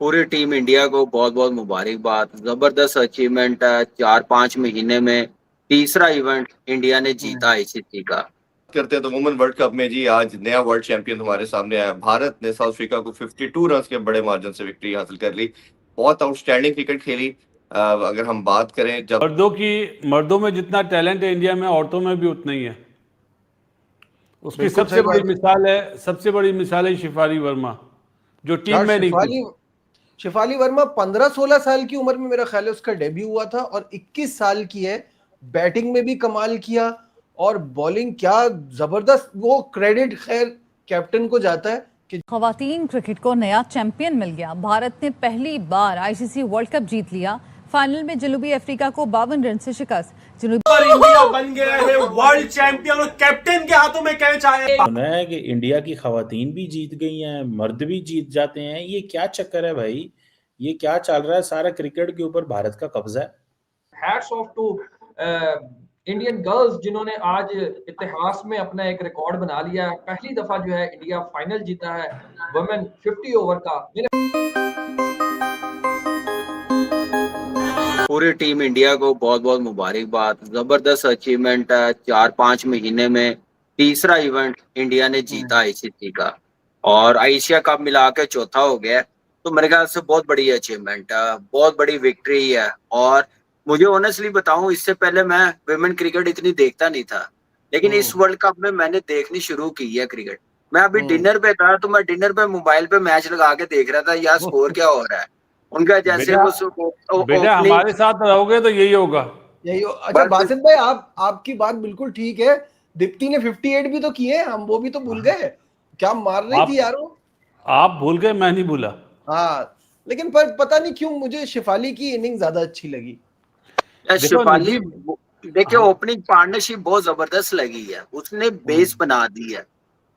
पूरी team India को बहुत बहुत मुबारकबाद। जबरदस्त अचीवमेंट है। 4-5 महीने में तीसरा इवेंट इंडिया ने जीता आईसीसी का। करते हैं तो वुमेन वर्ल्ड कप में जी आज नया वर्ल्ड चैंपियन हमारे सामने आया। भारत ने साउथ अफ्रीका को 52 रन के बड़े मार्जिन से विक्ट्री हासिल कर ली। बहुत आउटस्टैंडिंग क्रिकेट खेली। अगर हम बात करें जब मर्दों में जितना टैलेंट है इंडिया में, औरतों में भी उतना ही है। उसकी बिल्कुल सही बात है। सबसे बड़ी मिसाल है शिफाली वर्मा, जो टीम यार में नहीं थी। शिफाली वर्मा 15-16 साल की उम्र में मेरा ख्याल है उसका डेब्यू हुआ था, और 21 साल की है। बैटिंग में भी कमाल किया और बॉलिंग क्या जबरदस्त। वो क्रेडिट खैर कैप्टन को जाता है कि खवातीन क्रिकेट को नया चैंपियन मिल गया। भारत ने पहली बार आईसीसी वर्ल्ड कप जीत लिया। फाइनल में जनूबी अफ्रीका को 52 रन से शिकस्त। और इंडिया बन गया है वर्ल्ड चैंपियन और कैप्टन के हाथों में कैच आया। सुना है कि इंडिया की खवातीन भी जीत गई हैं, मर्द भी जीत जाते हैं। ये क्या चक्कर है भाई? ये क्या चल रहा है? सारा क्रिकेट के ऊपर भारत का कब्जा है। Hats off to Indian girls जिन्होंने आज इतिहास में अपना एक रिकॉर्ड बना लिया है। पहली दफा जो है इंडिया फाइनल जीता है वुमेन 50 ओवर का। पूरी टीम इंडिया को बहुत बहुत मुबारकबाद। जबरदस्त अचीवमेंट है। 4-5 महीने में तीसरा इवेंट इंडिया ने जीता आईसीसी का, और एशिया कप मिला के चौथा हो गया। तो मेरे ख्याल से बहुत बड़ी अचीवमेंट है, बहुत बड़ी विक्ट्री है। और मुझे ऑनेस्टली बताऊं, इससे पहले मैं विमेन क्रिकेट इतनी देखता नहीं था, लेकिन इस वर्ल्ड कप में मैंने देखनी शुरू की है क्रिकेट। मैं अभी डिनर पे था, तो मैं डिनर पे मोबाइल पे मैच लगा के देख रहा था, यार स्कोर क्या हो रहा है उनका। जैसे बेटा हमारे साथ रहोगे तो यही होगा। अच्छा बासित भाई, आपकी बात बिल्कुल ठीक है। दीप्ति ने 58 भी तो किए, हम वो भी तो भूल गए। क्या मार रही थी यार वो। आप भूल गए, मैं नहीं भूला। हाँ, लेकिन पर पता नहीं क्यों मुझे शिफाली की इनिंग ज्यादा अच्छी लगी। शिफाली देखिए, ओपनिंग पार्टनरशिप बहुत जबरदस्त लगी है। उसने बेस बना दी है।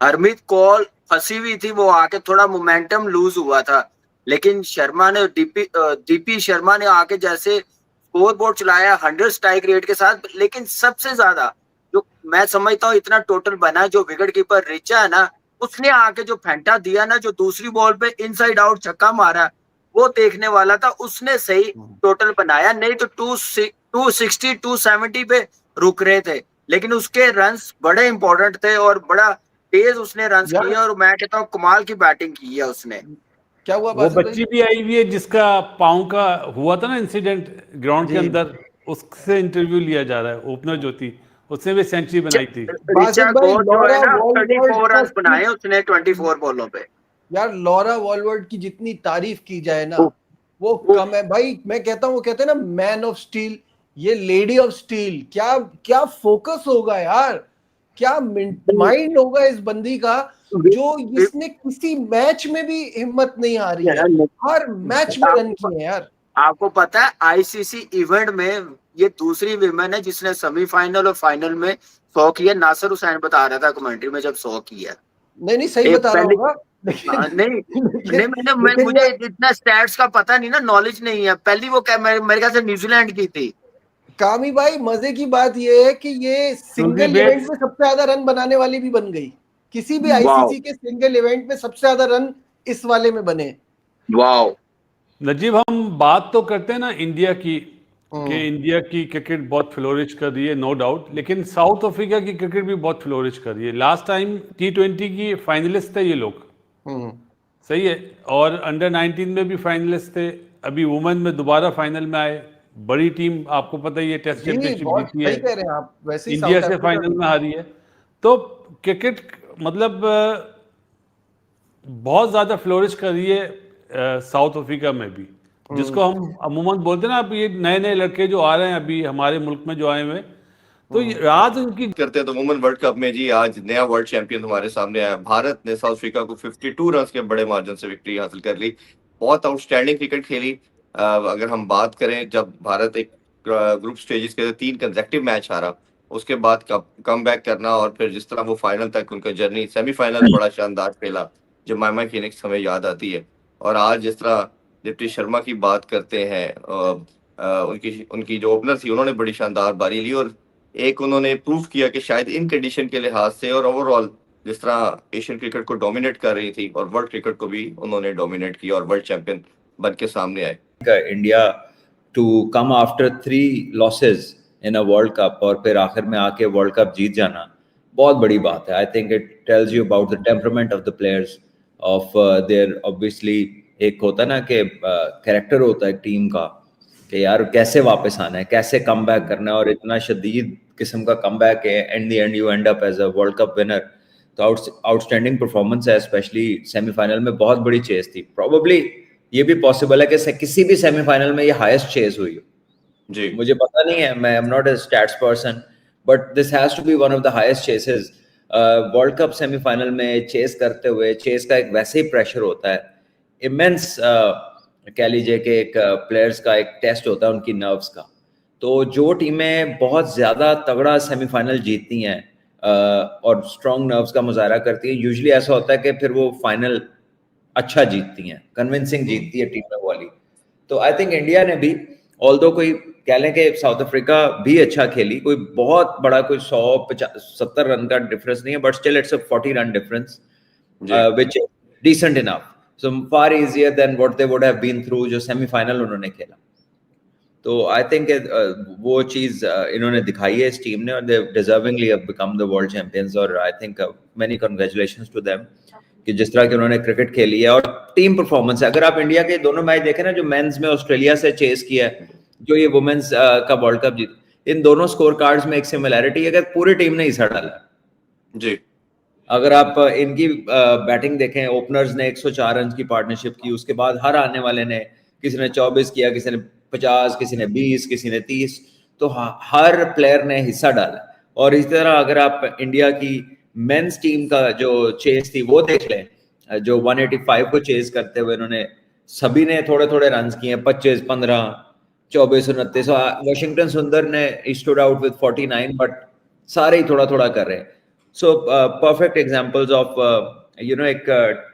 हरमीत कौर फंसी हुई थी, वो आके थोड़ा मोमेंटम लूज हुआ था, लेकिन शर्मा ने दीपी शर्मा ने आके जैसे स्कोर बोर्ड चलाया 100 स्ट्राइक रेट के साथ। लेकिन सबसे ज्यादा जो मैं समझता हूँ इतना टोटल बना, जो विकेट कीपर रिचा है ना, उसने आके जो फेंटा दिया ना, जो दूसरी बॉल पे इनसाइड आउट छक्का मारा, वो देखने वाला था। उसने सही टोटल बनाया, नहीं तो 260 270 पे रुक रहे थे। लेकिन उसके रन्स बड़े इंपॉर्टेंट थे और बड़ा तेज उसने रन्स किए, और मैं कहता हूँ कमाल की बैटिंग की है उसने। क्या हुआ? वो बच्ची भी आई हुई है जिसका पाँव का हुआ था ना इंसिडेंट ग्राउंड के अंदर, उससे इंटरव्यू लिया जा रहा है। ओपनर जो थी उसने भी सेंचुरी बनाई थी। रिचा गोड जो है ना, 34 रन बनाए उसने 24 बॉलों पे। यार लॉरा वॉलवर्ड की जितनी तारीफ की जाए ना वो कम है भाई। मैं कहता हूँ, वो कहते हैं ना मैन ऑफ स्टील, ये लेडी ऑफ स्टील। क्या क्या फोकस होगा यार, क्या माइंड होगा इस बंदी का, जो इसने किसी मैच में भी हिम्मत नहीं हारी है, हर मैच में रन किए यार। आपको पता है आईसीसी इवेंट में ये दूसरी विमेन है जिसने सेमीफाइनल और फाइनल में 100 किया। नासिर हुसैन बता रहा था कमेंट्री में जब 100 किया। नहीं सही बता रहा होगा। नहीं मुझे इतना स्टैट्स का पता नहीं ना, नॉलेज नहीं है। पहली वो मेरे ख्याल से न्यूजीलैंड की थी। कामी भाई, मजे की बात ये है कि ये सिंगल इवेंट में सबसे ज्यादा रन बनाने वाली भी बन गई। किसी भी आईसीसी के सिंगल इवेंट में सबसे ज्यादा रन इस वाले में बने। वाओ। नजीब, हम बात तो करते हैं ना इंडिया की, कि इंडिया की क्रिकेट बहुत फ्लोरिश कर रही है, नो डाउट। लेकिन साउथ अफ्रीका की क्रिकेट भी बहुत फ्लोरिश कर रही है। लास्ट टाइम T20 की फाइनलिस्ट थे ये लोग, सही है, और अंडर 19 में भी फाइनलिस्ट थे। अभी वुमेन में दोबारा फाइनल में आए। बड़ी टीम, आपको पता ही है, टेस्ट चैंपियनशिप जीती है, कह रहे हैं आप। वैसे ही इंडिया से फाइनल में हारी है। तो क्रिकेट मतलब बहुत ज्यादा फ्लोरिश कर रही है साउथ अफ्रीका में भी, जिसको हम अमूमन बोलते हैं ना, अब ये नए नए लड़के जो आ रहे हैं अभी हमारे मुल्क में जो आए हुए, तो आज उनकी करते हैं तो वुमेन वर्ल्ड कप में जी आज नया वर्ल्ड चैंपियन हमारे सामने आया। भारत ने साउथ अफ्रीका को 52 रन के बड़े मार्जिन से विक्ट्री हासिल कर ली। बहुत आउटस्टैंडिंग क्रिकेट खेली। अगर हम बात करें जब भारत एक ग्रुप स्टेजेस के 3 कंसेक्टिव मैच हारा, उसके बाद कम बैक करना, और फिर जिस तरह वो फाइनल तक उनका जर्नी, सेमीफाइनल बड़ा शानदार खेला, जमाइमा फिनिक्स हमें याद आती है। और आज जिस तरह दीप्ति शर्मा की बात करते हैं, उनकी जो ओपनर थी उन्होंने बड़ी शानदार बारी ली, और एक उन्होंने प्रूव किया कि शायद इन कंडीशन के लिहाज से और ओवरऑल जिस तरह एशियन क्रिकेट को डोमिनेट कर रही थी, और वर्ल्ड क्रिकेट को भी उन्होंने डोमिनेट किया और वर्ल्ड चैंपियन बन के सामने आए। India to come after 3 losses in a world cup और फिर आखिर में आके वर्ल्ड कप जीत जाना बहुत बड़ी बात है। I think it tells you about the temperament of the players of their obviously एक होता है ना कि कैरेक्टर होता है टीम का कि यार कैसे वापस आना है, कैसे कम बैक करना है, और इतना शदीद किस्म का कम बैक है, and the end you end up as a world cup winner. तो आउटस्टैंडिंग परफॉर्मेंस है, स्पेशली सेमीफाइनल में बहुत बड़ी चेस थी। प्रोबेबली ये भी पॉसिबल है कि किसी भी सेमीफाइनल में ये हाईएस्ट चेस हुई हो जी, मुझे पता नहीं है, मैं I am not a stats person, but this has to be one of the highest chases. World cup semifinal में चेस करते हुए, चेस का एक वैसे ही प्रेशर होता है, इमेंस कह लीजिए कि एक प्लेयर्स का एक टेस्ट होता है उनकी नर्व्स का। तो जो टीमें बहुत ज्यादा तगड़ा सेमीफाइनल जीतती हैं और स्ट्रॉन्ग नर्व्स का मुजाहरा करती हैं, यूजुअली ऐसा होता है कि फिर वो फाइनल अच्छा जीतती हैं, कन्विंसिंग जीतती है टीम वाली। तो आई थिंक इंडिया ने भी, ऑल्दो कोई कह लें कि साउथ अफ्रीका भी अच्छा खेली, कोई बहुत बड़ा कोई 170 रन का डिफरेंस नहीं है, but still it's a 40 run difference which is decent enough, so far easier than what they would have been through जो सेमीफाइनल उन्होंने खेला। तो आई थिंक वो चीज इन्होंने दिखाई है इस टीम ने, और they deservingly have become the world champions, और I think many congratulations to them कि जिस तरह की उन्होंने क्रिकेट खेली है और टीम परफॉर्मेंस है। अगर आप इंडिया के दोनों मैच देखें ना, जो मेंस में ऑस्ट्रेलिया से चेस किया है, जो ये वुमेन्स का वर्ल्ड कप जीत, इन दोनों स्कोर कार्ड्स में एक सिमिलैरिटी है कि पूरी टीम ने हिस्सा डाला जी। अगर आप इनकी बैटिंग देखें, ओपनर्स ने 104 रन की पार्टनरशिप की, उसके बाद हर आने वाले ने, किसी ने 24 किया, किसी ने 50, किसी ने 20, किसी ने 30, तो हर प्लेयर ने हिस्सा डाला। और इसी तरह अगर आप इंडिया की मेंस टीम का जो चेस थी वो देख लें, जो 185 को चेस करते हुए इन्होंने सभी ने थोड़े थोड़े रन किए, 25, 15, 24, 29। वाशिंगटन सुंदर ने स्टूड आउट विद 49, बट सारे ही थोड़ा थोड़ा कर रहे हैं। सो परफेक्ट एग्जांपल्स ऑफ एक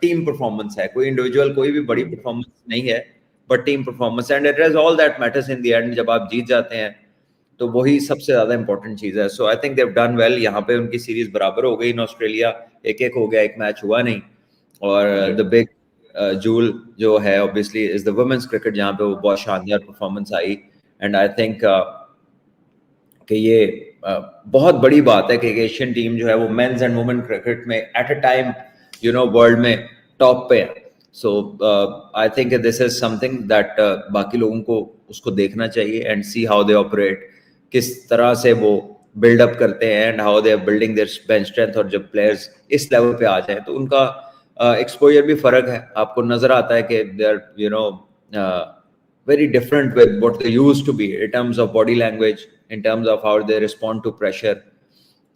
टीम परफॉर्मेंस है, कोई इंडिविजुअल कोई भी बड़ी परफॉर्मेंस नहीं है, but team performance, and it is all that matters in the end. जब आप जीत जाते हैं तो वही सबसे ज्यादा इंपॉर्टेंट चीज है। So I think they have done well. यहाँ पे उनकी सीरीज बराबर हो गई इन ऑस्ट्रेलिया, 1-1 हो गया, एक मैच हुआ नहीं। और द बिग जूल जो है obviously is the women's cricket, जहाँ पे वो बहुत शानदार परफॉर्मेंस आई। एंड आई थिंक कि ये बहुत बड़ी बात है कि एशियन टीम जो है वो मेंस एंड वुमेन क्रिकेट में एट अ टाइम वर्ल्ड में टॉप पे है। So I think this is something that बाकी लोगों को उसको देखना चाहिए and see how they operate, किस तरह से वो बिल्डअप करते हैं and how they are building their bench strength. और जब प्लेयर्स इस लेवल पे आ जाए तो उनका एक्सपोजर भी फर्क है, आपको नजर आता है कि they are very different with what they used to be in terms of body language, in terms of how they respond to pressure.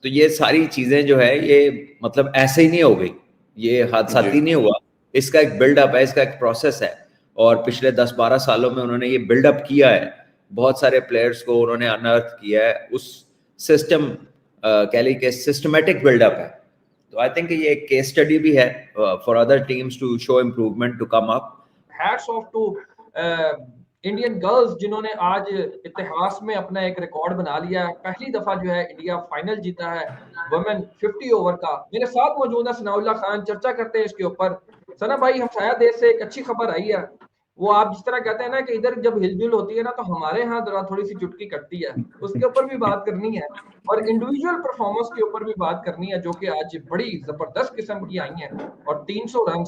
तो ये सारी चीजें जो है ये मतलब ऐसे ही नहीं हो गई, ये हादसाती नहीं हुआ, इसका एक बिल्डअप है, इसका एक प्रोसेस है। और पिछले 10-12 सालों में उन्होंने ये बिल्डअप किया है, बहुत सारे प्लेयर्स को उन्होंने अनर्थ किया है, उस सिस्टम कह ली के सिस्टमेटिक बिल्डअप है। तो आई थिंक ये एक केस स्टडी भी है for other teams to show improvement to come up. Hats off to Indian girls जिन्होंने आज इतिहास में अपना एक रिकॉर्ड बना लिया। पहली दफा जो है इंडिया फाइनल जीता है वुमेन 50 ओवर का। मेरे साथ मौजूद है सनाउल्लाह खान, चर्चा करते हैं इसके ऊपर। सना भाई, हमसाया देश से एक अच्छी खबर आई है, वो आप जिस तरह कहते हैं ना कि इधर जब हिलजुल होती है ना तो हमारे यहाँ थोड़ी सी चुटकी कटती है, उसके ऊपर भी बात करनी है और इंडिविजुअल परफॉर्मेंस के ऊपर भी बात करनी है, जो कि आज बड़ी जबरदस्त किस्म की आई हैं। और 300 रन,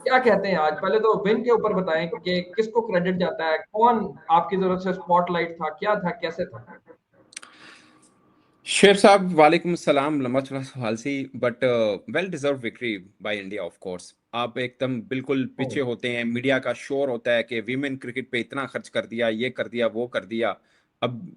क्या कहते हैं आज? पहले तो विन के ऊपर बताएं कि किसको क्रेडिट जाता है, कौन आपकी जरूरत से स्पॉटलाइट था, क्या था, कैसे था? शेर साहब, वालेकुम सलाम। लंबा चौड़ा सवाल सी, but well deserve victory by India of course. आप एकदम बिल्कुल पीछे होते हैं, मीडिया का शोर होता है कि वीमेन क्रिकेट पे इतना खर्च कर दिया, ये कर दिया, वो कर दिया, अब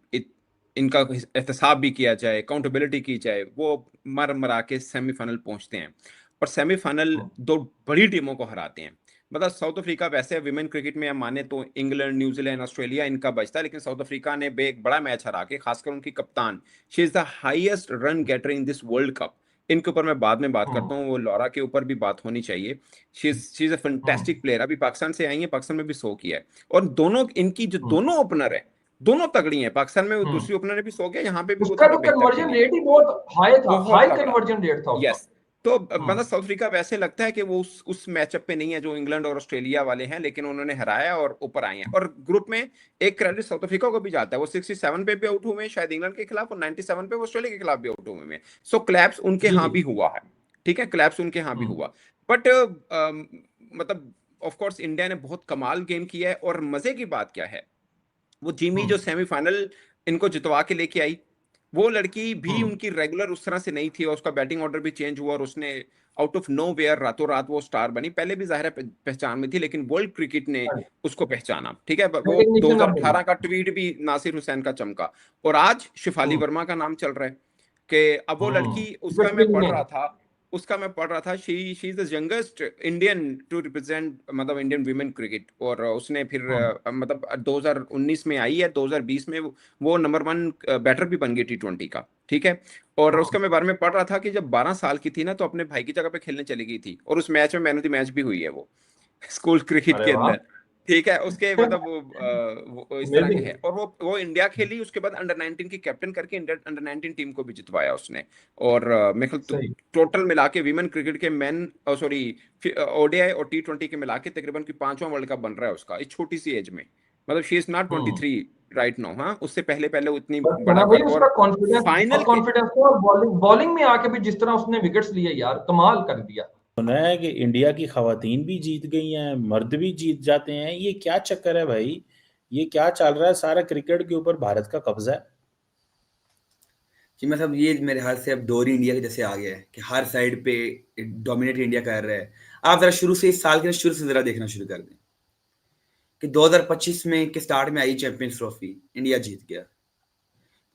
इनका एहतसाब भी किया जाए, अकाउंटेबिलिटी की जाए। वो मरा के सेमीफाइनल पहुंचते हैं और सेमीफाइनल 2 बड़ी टीमों को हराते हैं। मतलब साउथ अफ्रीका वैसे विमेन क्रिकेट में माने तो इंग्लैंड, न्यूजीलैंड, ऑस्ट्रेलिया इनका बचता है, लेकिन साउथ अफ्रीका ने एक बड़ा मैच हरा के, खासकर उनकी कप्तान, she is the highest run getter in this world cup. इनके ऊपर मैं बाद में बात करता हूँ, वो लॉरा के ऊपर भी बात होनी चाहिए। She is a fantastic player. अभी पाकिस्तान से आई है, पाकिस्तान में भी 100 किया है। और दोनों इनकी जो दोनों ओपनर है, दोनों तगड़ी हैं। पाकिस्तान में दूसरी ओपनर ने भी 100 किया, यहाँ पे भी उसका तो कन्वर्जन रेट ही बहुत हाई था, हाई कन्वर्जन रेट था। यस, तो मतलब साउथ अफ्रीका वैसे लगता है कि वो उस मैचअप पे नहीं है जो इंग्लैंड और ऑस्ट्रेलिया वाले हैं, लेकिन उन्होंने हराया और ऊपर आए हैं। और ग्रुप में एक क्रेडिट साउथ अफ्रीका को भी जाता है, वो 67 पे भी आउट हुए हैं शायद इंग्लैंड के खिलाफ, और 97 पे वो ऑस्ट्रेलिया के खिलाफ भी आउट हुए हैं। सो क्लैप्स उनके जी यहाँ जी भी हुआ है, ठीक है, क्लैप्स उनके यहाँ भी हुआ। बट मतलब ऑफ कोर्स इंडिया ने बहुत कमाल गेम किया है। और मजे की बात क्या है, वो जिमी जो सेमीफाइनल इनको जितवा के लेके आई, वो लड़की भी उनकी रेगुलर उस तरह से नहीं थी, और उसका बैटिंग ऑर्डर भी चेंज हुआ, और उसने आउट ऑफ नो वेयर रातों रात वो स्टार बनी। पहले भी जाहिर है पहचान में थी, लेकिन वर्ल्ड क्रिकेट ने उसको पहचाना, ठीक है। वो recognition अब 2018 का ट्वीट भी नासिर हुसैन का चमका, और आज शिफाली वर्मा का नाम चल रहा है कि अब वो लड़की, उसका मैं पढ़ रहा था she is the youngest Indian to represent मतलब इंडियन वीमेन क्रिकेट। और उसने फिर मतलब 2019 में आई है, 2020 में वो नंबर 1 बैटर भी बन गई T20 का, ठीक है। और उसका मैं बारे में पढ़ रहा था कि जब 12 साल की थी ना, तो अपने भाई की जगह पे खेलने चली गई थी, और उस मैच में मैन ऑफ द मैच भी हुई है वो स्कूल क्रिकेट अरे के वाह अंदर, ठीक है। उसके मतलब वो इस तरह के है। और वो इंडिया खेली, उसके बाद अंडर 19 की कैप्टन करके इंडिया अंडर 19 टीम को भी जितवाया उसने। और मेरे ख्याल टोटल मिला के वीमेन क्रिकेट के मैन सॉरी ओडीआई और T20 के मिला के तकरीबन की 5वां वर्ल्ड कप बन रहा है उसका, इस छोटी सी एज में। मतलब she is not 23 right now, हाँ, उससे पहले उतनी बड़ा भाई थी। उसका और कॉन्फिडेंस फाइनल कॉन्फिडेंस और बॉलिंग में आके भी जिस तरह उसने विकेट्स लिए यार, कमाल कर दिया। सुना है कि इंडिया की खवातीन भी जीत गई हैं, मर्द भी जीत जाते हैं, ये क्या चक्कर है भाई? ये क्या चल रहा है? सारा क्रिकेट के ऊपर भारत का कब्जा है। कि मतलब ये मेरे हाथ से अब दौर ही इंडिया के जैसे आ गया है कि हर साइड पे डोमिनेट इंडिया कर रहा है। आप जरा शुरू से, इस साल के शुरू से जरा देखना शुरू कर दें कि 2025 में के स्टार्ट में आई चैंपियंस ट्रॉफी, इंडिया जीत गया।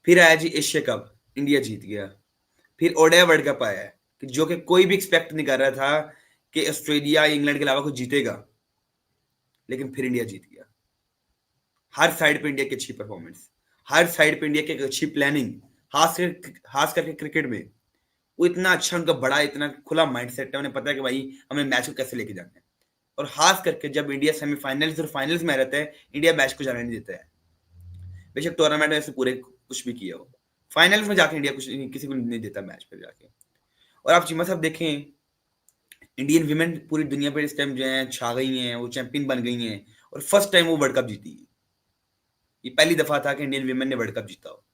फिर आया जी एशिया कप, इंडिया जीत गया। फिर ओडीआई वर्ल्ड कप आया कि जो कि कोई भी एक्सपेक्ट नहीं कर रहा था कि ऑस्ट्रेलिया इंग्लैंड के अलावा कोई जीतेगा, लेकिन फिर इंडिया जीत गया। हर साइड पे इंडिया की अच्छी परफॉर्मेंस, हर साइड पे इंडिया की अच्छी प्लानिंग, खास करके क्रिकेट में वो इतना अच्छा, उनका बड़ा इतना खुला माइंडसेट है, उन्हें पता है कि भाई हमें मैच को कैसे लेके जाना है। और खास करके जब इंडिया सेमीफाइनल्स और फाइनल्स में रहता है, इंडिया मैच को जाने नहीं देता है। बेशक टूर्नामेंट में ऐसे पूरे कुछ भी किया हो, फाइनल्स में जाके इंडिया कुछ किसी को नहीं देता मैच पे जाके। और आप चीमा साहब देखें, इंडियन विमेन पूरी दुनिया पर इस टाइम जो है छा गई हैं, वो चैंपियन बन गई हैं, और फर्स्ट टाइम वो वर्ल्ड कप जीती है। ये पहली दफा था कि इंडियन विमेन ने वर्ल्ड कप जीता हो।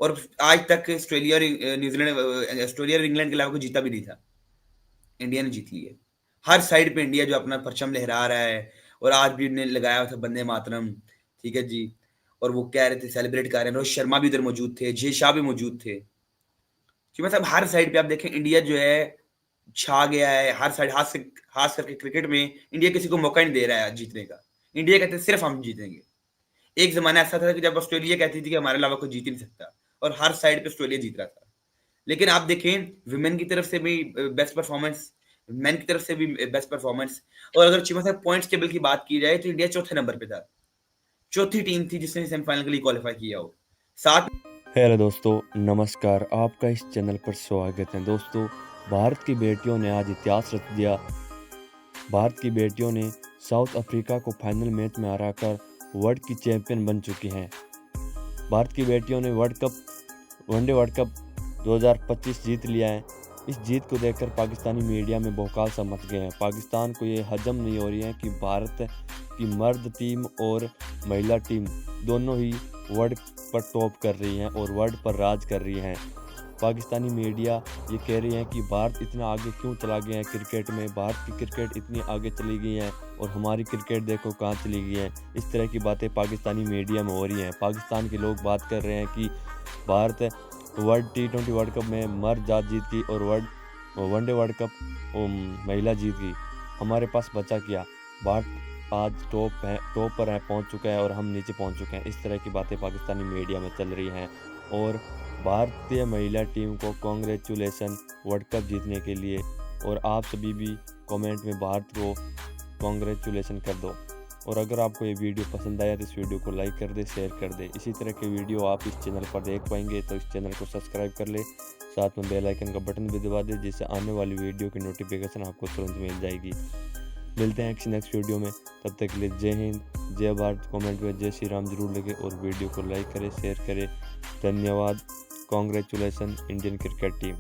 और आज तक ऑस्ट्रेलिया और न्यूजीलैंड, ऑस्ट्रेलिया और इंग्लैंड के अलावा कोई जीता भी नहीं था, इंडिया ने जीत ली है। हर साइड पे इंडिया जो अपना परचम लहरा रहा है, और आज भी उन्हें लगाया था वंदे मातरम, ठीक है जी। और वो कह रहे थे, सेलिब्रेट कर रहे हैं। रोहित शर्मा भी उधर मौजूद थे, जय शाह भी मौजूद थे कि मतलब हर साइड पे आप देखें इंडिया जो है छा गया है। हर साइड, खास करके क्रिकेट में इंडिया किसी को मौका नहीं दे रहा है जीतने का। इंडिया कहते सिर्फ हम जीतेंगे। एक जमाना ऐसा था कि जब ऑस्ट्रेलिया कहती थी कि हमारे अलावा कोई जीत ही नहीं सकता, और हर साइड पे ऑस्ट्रेलिया जीत रहा था। लेकिन आप देखें विमेन की तरफ से भी बेस्ट परफॉर्मेंस, मेन की तरफ से भी बेस्ट परफॉर्मेंस। और अगर चीमा साहब पॉइंट्स टेबल की बात की जाए तो इंडिया चौथे नंबर पे था, चौथी टीम थी जिसने सेमीफाइनल के लिए क्वालिफाई किया हो। साथ हेलो दोस्तों, नमस्कार, आपका इस चैनल पर स्वागत है। दोस्तों, भारत की बेटियों ने आज इतिहास रच दिया। भारत की बेटियों ने साउथ अफ्रीका को फाइनल मैच में हराकर वर्ल्ड की चैंपियन बन चुकी हैं। भारत की बेटियों ने वनडे वर्ल्ड कप 2025 जीत लिया है। इस जीत को देखकर पाकिस्तानी मीडिया में भौकाल सा मच गए हैं। पाकिस्तान को ये हजम नहीं हो रही है कि भारत की मर्द टीम और महिला टीम दोनों ही वर्ल्ड पर टॉप कर रही हैं और वर्ल्ड पर राज कर रही हैं। पाकिस्तानी मीडिया ये कह रही है कि भारत इतना आगे क्यों चला गया है क्रिकेट में, भारत की क्रिकेट इतनी आगे चली गई है और हमारी क्रिकेट देखो कहाँ चली गई है। इस तरह की बातें पाकिस्तानी मीडिया में हो रही हैं। पाकिस्तान के लोग बात कर रहे हैं कि Bharat world T20 world cup में मर्द जात जीत गई और वनडे वर्ल्ड कप महिला जीत गई। हमारे पास बचा क्या? भारत आज टॉप पर है, पहुंच चुका है और हम नीचे पहुंच चुके हैं। इस तरह की बातें पाकिस्तानी मीडिया में चल रही हैं। और भारतीय महिला टीम को कांग्रेचुलेसन वर्ल्ड कप जीतने के लिए। और आप सभी भी कमेंट में भारत को कांग्रेचुलेसन कर दो। और अगर आपको ये वीडियो पसंद आया तो इस वीडियो को लाइक कर दे, शेयर कर दे। इसी तरह के वीडियो आप इस चैनल पर देख पाएंगे, तो इस चैनल को सब्सक्राइब कर ले, साथ में बेल आइकन का बटन भी दबा दे, जिससे आने वाली वीडियो की नोटिफिकेशन आपको तुरंत मिल जाएगी। मिलते हैं किसी नेक्स्ट वीडियो में, तब तक के लिए जय हिंद, जय भारत। कमेंट में जय श्री राम जरूर लगे और वीडियो को लाइक करें, शेयर करें। धन्यवाद। Congratulation Indian cricket team.